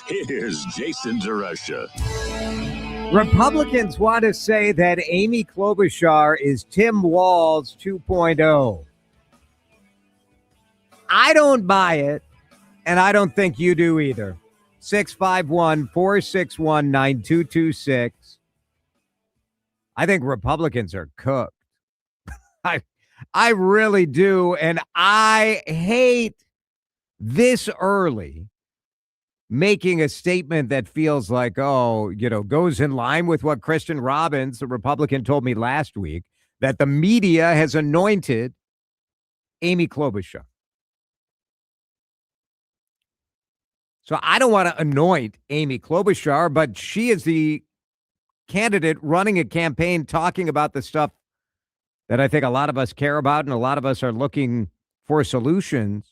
Here's Jason DeRusha. Republicans want to say that Amy Klobuchar is Tim Walz 2.0. I don't buy it, and I don't think you do either. 651-461-9226. I think Republicans are cooked. I really do, and I hate this early making a statement that feels like, goes in line with what Kristen Robbins, the Republican, told me last week, that the media has anointed Amy Klobuchar. So I don't want to anoint Amy Klobuchar, but she is the candidate running a campaign talking about the stuff that I think a lot of us care about and a lot of us are looking for solutions.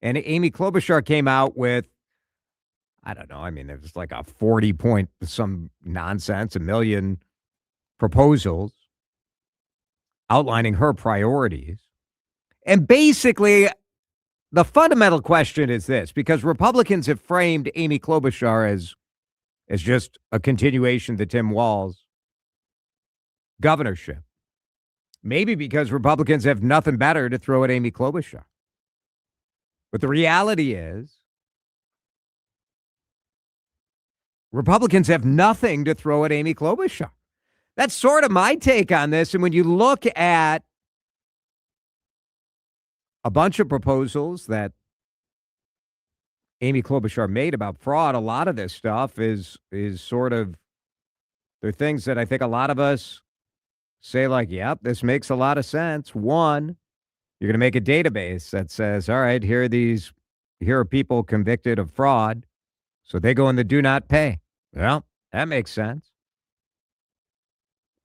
And Amy Klobuchar came out with, I don't know, it was like a 40-point some nonsense, a million proposals outlining her priorities. And basically, the fundamental question is this, because Republicans have framed Amy Klobuchar as just a continuation of the Tim Walz governorship. Maybe because Republicans have nothing better to throw at Amy Klobuchar. But the reality is, Republicans have nothing to throw at Amy Klobuchar. That's sort of my take on this. And when you look at a bunch of proposals that Amy Klobuchar made about fraud, a lot of this stuff is sort of, they're things that I think a lot of us say like, yep, this makes a lot of sense. One, you're going to make a database that says, all right, here are people convicted of fraud. So they go in the do not pay. Well, that makes sense.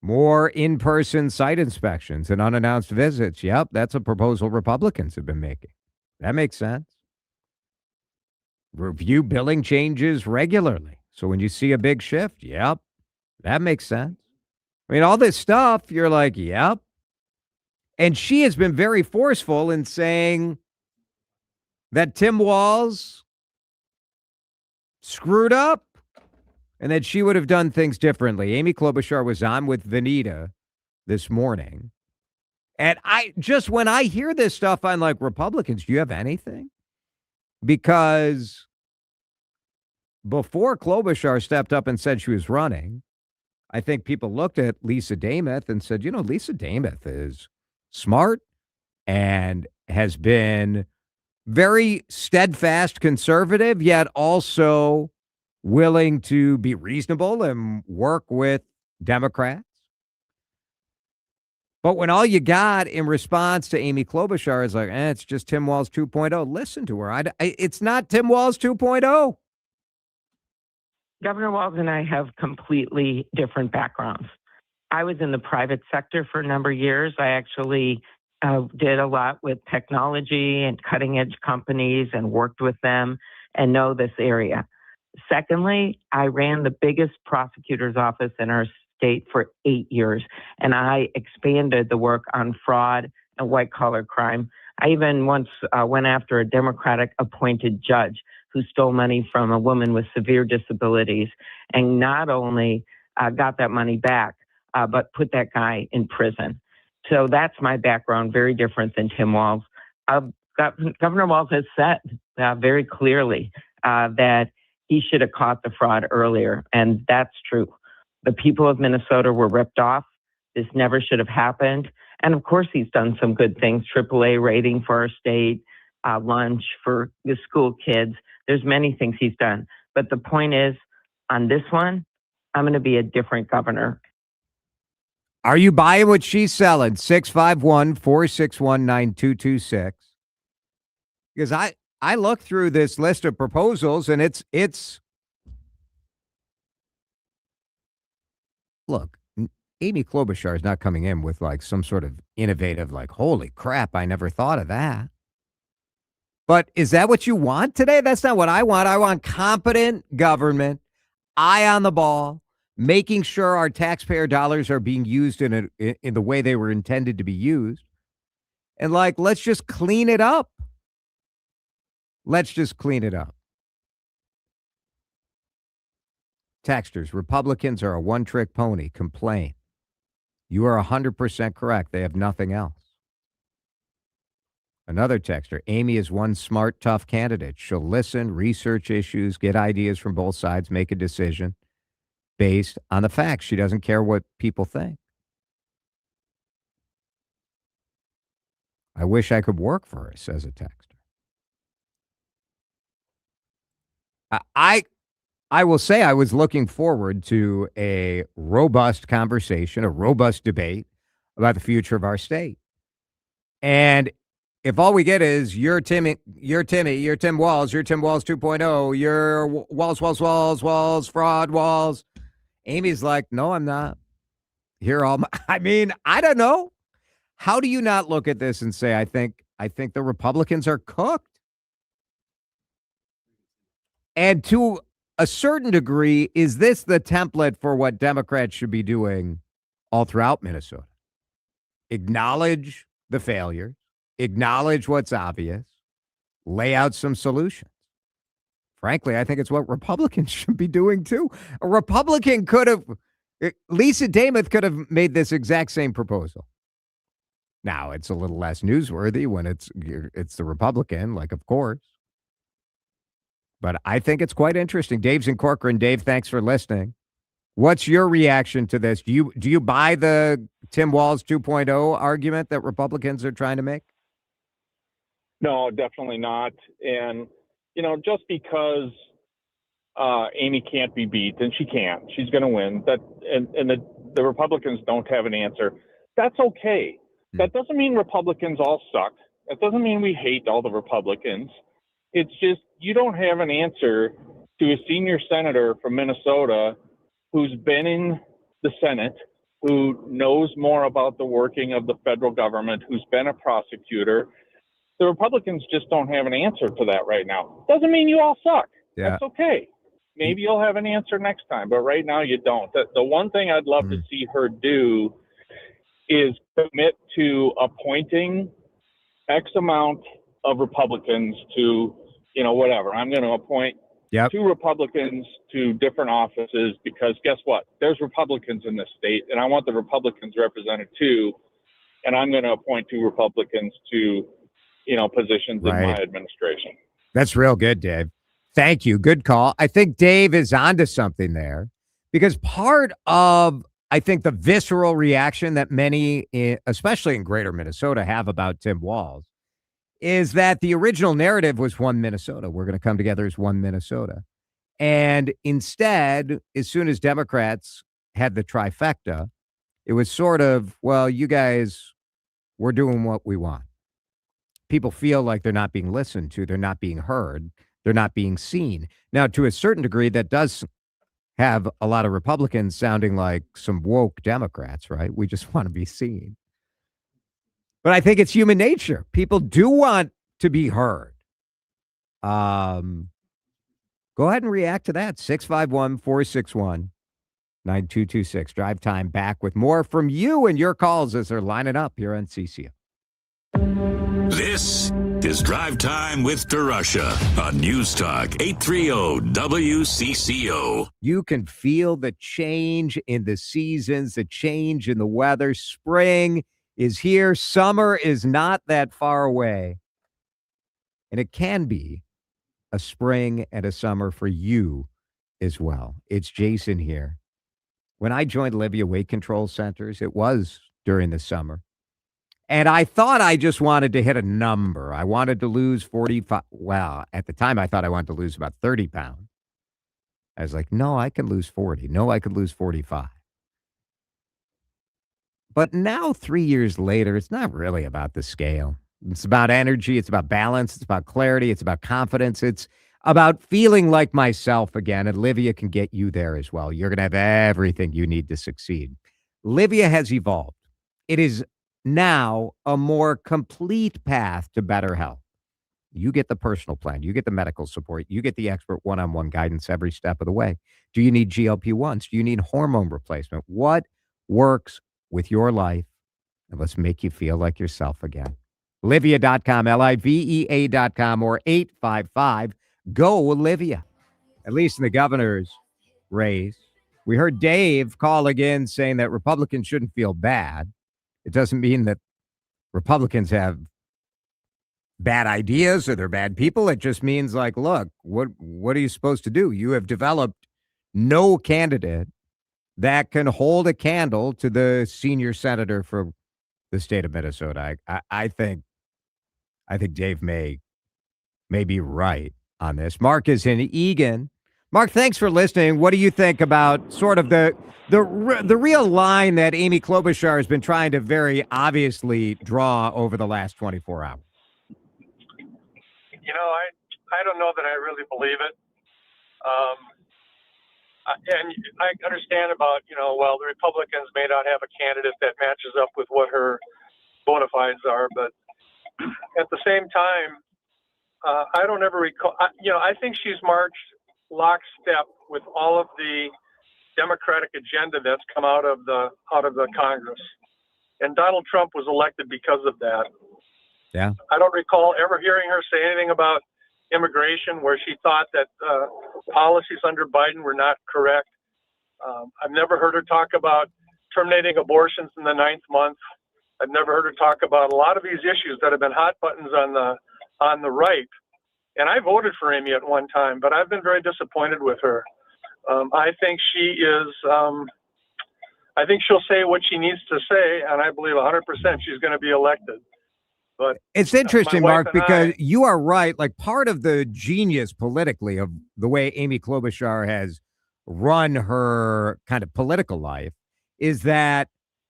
More in-person site inspections and unannounced visits. Yep, that's a proposal Republicans have been making. That makes sense. Review billing changes regularly. So when you see a big shift, yep, that makes sense. All this stuff, you're like, yep. And she has been very forceful in saying that Tim Walz screwed up and that she would have done things differently. Amy Klobuchar was on with Vanita this morning. And when I hear this stuff, I'm like, Republicans, do you have anything? Because before Klobuchar stepped up and said she was running, I think people looked at Lisa Dameth and said, Lisa Dameth is smart and has been very steadfast conservative, yet also willing to be reasonable and work with Democrats. But when all you got in response to Amy Klobuchar is like, it's just Tim Walz 2.0, listen to her. It's not Tim Walz 2.0. Governor Walz and I have completely different backgrounds. I was in the private sector for a number of years. I actually did a lot with technology and cutting edge companies and worked with them and know this area. Secondly, I ran the biggest prosecutor's office in our state for 8 years, and I expanded the work on fraud and white collar crime. I even once went after a Democratic appointed judge who stole money from a woman with severe disabilities and not only got that money back, but put that guy in prison. So that's my background, very different than Tim Walz. Governor Walz has said very clearly that he should have caught the fraud earlier, and that's true. The people of Minnesota were ripped off. This never should have happened. And of course, he's done some good things, AAA rating for our state, lunch for the school kids. There's many things he's done. But the point is, on this one, I'm going to be a different governor. Are you buying what she's selling? 651-461-9226. Because I look through this list of proposals and it's look, Amy Klobuchar is not coming in with like some sort of innovative, like, holy crap, I never thought of that. But is that what you want today? That's not what I want. I want competent government, eye on the ball, making sure our taxpayer dollars are being used in the way they were intended to be used. And like, let's just clean it up. Let's just clean it up. Texters, Republicans are a one-trick pony. Complain. You are 100% correct. They have nothing else. Another texter, Amy is one smart, tough candidate. She'll listen, research issues, get ideas from both sides, make a decision based on the facts. She doesn't care what people think. I wish I could work for her, says a texter. I will say I was looking forward to a robust conversation, a robust debate about the future of our state. And if all we get is you're Tim Walz, you're Tim Walz 2.0, you're Walz, fraud Walz. Amy's like, no, I'm not. Here all my, I mean, I don't know. How do you not look at this and say, I think the Republicans are cooked? And to a certain degree, is this the template for what Democrats should be doing all throughout Minnesota? Acknowledge the failures, acknowledge what's obvious, lay out some solutions. Frankly, I think it's what Republicans should be doing too. A Republican could have, Lisa Damath could have made this exact same proposal. Now, it's a little less newsworthy when it's the Republican, like, of course. But I think it's quite interesting. Dave's in Corcoran. Dave, thanks for listening. What's your reaction to this? Do you buy the Tim Walz 2.0 argument that Republicans are trying to make? No, definitely not. And, just because Amy can't be beat, and she can't, she's going to win, and the Republicans don't have an answer, that's okay. That doesn't mean Republicans all suck. That doesn't mean we hate all the Republicans. It's just you don't have an answer to a senior senator from Minnesota who's been in the Senate, who knows more about the working of the federal government, who's been a prosecutor. The Republicans just don't have an answer to that right now. Doesn't mean you all suck. Yeah. That's okay. Maybe you'll have an answer next time, but right now you don't. The one thing I'd love to see her do is commit to appointing X amount of Republicans to, whatever. I'm going to appoint 2 Republicans to different offices because guess what? There's Republicans in this state, and I want the Republicans represented too. And I'm going to appoint 2 Republicans to, positions in my administration. That's real good, Dave. Thank you. Good call. I think Dave is onto something there because part of, I think, the visceral reaction that many, especially in greater Minnesota, have about Tim Walz is that the original narrative was one Minnesota. We're going to come together as one Minnesota. And instead, as soon as Democrats had the trifecta, it was sort of, well, you guys, we're doing what we want. People feel like they're not being listened to. They're not being heard. They're not being seen. Now, to a certain degree, that does have a lot of Republicans sounding like some woke Democrats, right? We just want to be seen. But I think it's human nature. People do want to be heard. Go ahead and react to that. 651-461-9226. Drive Time back with more from you and your calls as they're lining up here on CCO. This is Drive Time with DeRusha on News Talk 830 WCCO. You can feel the change in the seasons, the change in the weather. Spring is here. Summer is not that far away. And it can be a spring and a summer for you as well. It's Jason here. When I joined Livia Weight Control Centers, it was during the summer. And I thought I just wanted to hit a number. I wanted to lose 45. Well, at the time, I thought I wanted to lose about 30 pounds. I was like, no, I can lose 40. No, I could lose 45. But now, 3 years later, it's not really about the scale. It's about energy. It's about balance. It's about clarity. It's about confidence. It's about feeling like myself again. And Livia can get you there as well. You're going to have everything you need to succeed. Livia has evolved. It is now a more complete path to better health. You get the personal plan. You get the medical support. You get the expert one-on-one guidance every step of the way. Do you need GLP-1s? Do you need hormone replacement? What works with your life? And let's make you feel like yourself again. Livia.com, Livea.com, or 855-GO-LIVIA. At least in the governor's race, We heard Dave call again saying that Republicans shouldn't feel bad. It doesn't mean that Republicans have bad ideas or they're bad people. It just means like, look, what are you supposed to do? You have developed no candidate that can hold a candle to the senior senator for the state of Minnesota. I think Dave may be right on this. Mark is in Egan. Mark, thanks for listening. What do you think about sort of the real line that Amy Klobuchar has been trying to very obviously draw over the last 24 hours? I don't know that I really believe it. And I understand about, the Republicans may not have a candidate that matches up with what her bona fides are, but at the same time, I don't ever recall. I think she's marched lockstep with all of the Democratic agenda that's come out of the Congress, and Donald Trump was elected because of that. Yeah, I don't recall ever hearing her say anything about immigration where she thought that policies under Biden were not correct. I've never heard her talk about terminating abortions in the 9th month. I've never heard her talk about a lot of these issues that have been hot buttons on the right. And I voted for Amy at one time, but I've been very disappointed with her. I think she is. I think she'll say what she needs to say, and I believe 100% she's going to be elected. But it's interesting, Mark, because you are right. Like, part of the genius politically of the way Amy Klobuchar has run her kind of political life is that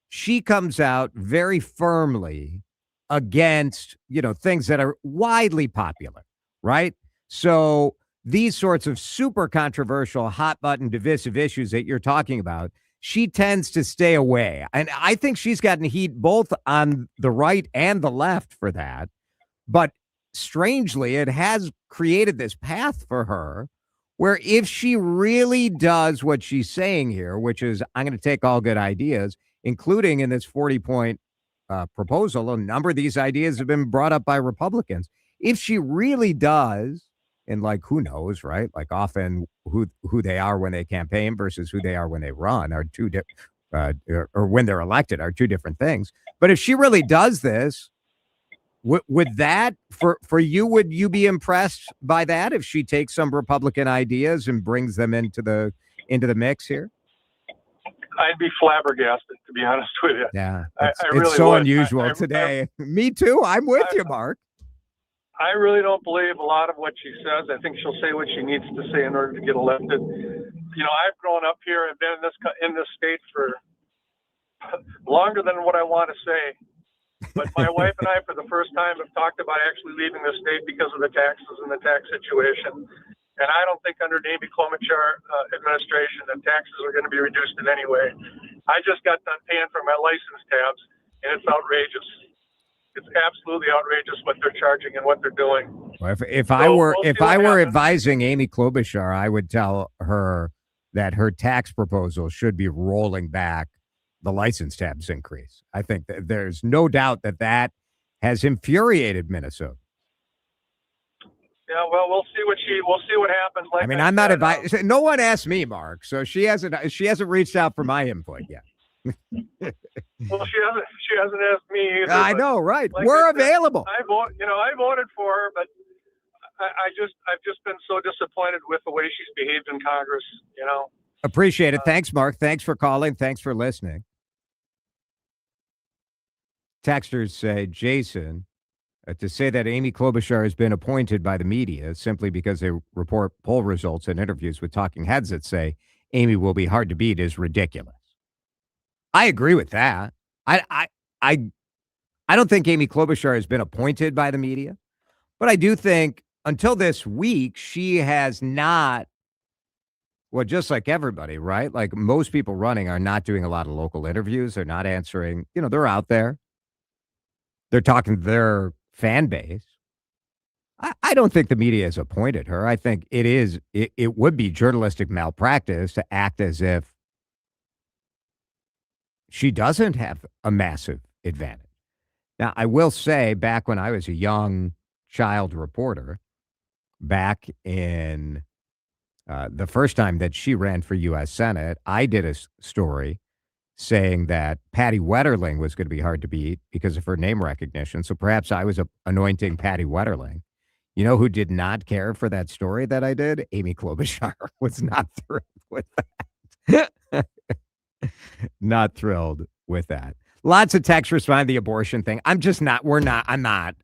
she comes out very firmly against, things that are widely popular, right? So these sorts of super controversial, hot button, divisive issues that you're talking about, she tends to stay away. And I think she's gotten heat both on the right and the left for that. But strangely, it has created this path for her where if she really does what she's saying here, which is, I'm going to take all good ideas, including in this 40-point proposal, a number of these ideas have been brought up by Republicans. If she really does, and who knows, right? Like, often who they are when they campaign versus who they are when they run are two different, or when they're elected are two different things. But if she really does this, would that for you? Would you be impressed by that if she takes some Republican ideas and brings them into the mix here? I'd be flabbergasted, to be honest with you. Yeah, it's really so unusual today. Me too. I'm with you, Mark. I really don't believe a lot of what she says. I think she'll say what she needs to say in order to get elected. I've grown up here and been in this state for longer than what I want to say. But my wife and I, for the first time, have talked about actually leaving the state because of the taxes and the tax situation. And I don't think under the Amy Klobuchar administration that taxes are going to be reduced in any way. I just got done paying for my license tabs, and it's outrageous. It's absolutely outrageous what they're charging and what they're doing. Well, if I were advising Amy Klobuchar, I would tell her that her tax proposal should be rolling back the license tabs increase. I think that there's no doubt that has infuriated Minnesota. Yeah, well, we'll see what happens. I mean, I'm not advising. No one asked me, Mark, so she hasn't reached out for my input yet. Well, she hasn't asked me either. I know, right? We're available. I voted for her, but I've just been so disappointed with the way she's behaved in Congress. Appreciate it. Thanks, Mark. Thanks for calling. Thanks for listening. Texters say, Jason, to say that Amy Klobuchar has been appointed by the media simply because they report poll results and interviews with talking heads that say Amy will be hard to beat is ridiculous. I agree with that. I don't think Amy Klobuchar has been appointed by the media, but I do think until this week, she has not. Well, just like everybody, right? Like most people running are not doing a lot of local interviews. They're not answering, they're out there. They're talking to their fan base. I don't think the media has appointed her. I think it would be journalistic malpractice to act as if she doesn't have a massive advantage. Now, I will say, back when I was a young child reporter, back in The first time that she ran for U.S. Senate, I did a story saying that Patty Wetterling was going to be hard to beat because of her name recognition. So perhaps I was anointing Patty Wetterling. You know who did not care for that story that I did? Amy Klobuchar was not thrilled with that. Not thrilled with that. Lots of texts respond to the abortion thing. I'm not.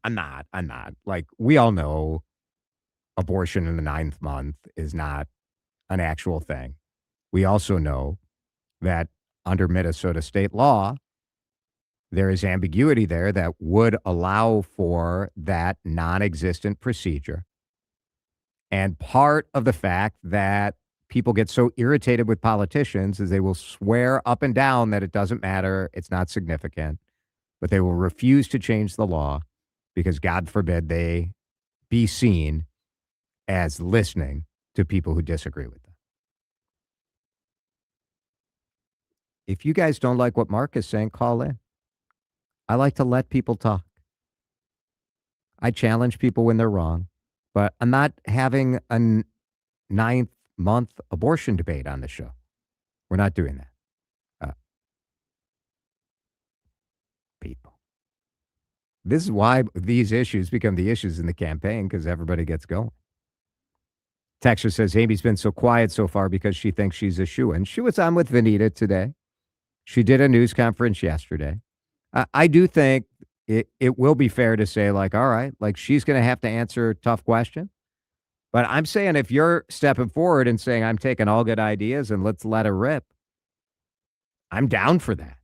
Like, we all know abortion in the 9th month is not an actual thing. We also know that under Minnesota state law, there is ambiguity there that would allow for that non-existent procedure. And part of the fact that people get so irritated with politicians is they will swear up and down that it doesn't matter, it's not significant, but they will refuse to change the law because, God forbid, they be seen as listening to people who disagree with them. If you guys don't like what Mark is saying, call in. I like to let people talk. I challenge people when they're wrong, but I'm not having a 9th month abortion debate on the show. We're not doing that. People. This is why these issues become the issues in the campaign, because everybody gets going. Texture says Amy's been so quiet so far because she thinks she's a shoo-in. She was on with Vanita today. She did a news conference yesterday. I do think it will be fair to say, like, all right, like, she's going to have to answer tough questions. But I'm saying if you're stepping forward and saying, I'm taking all good ideas and let's let her rip, I'm down for that.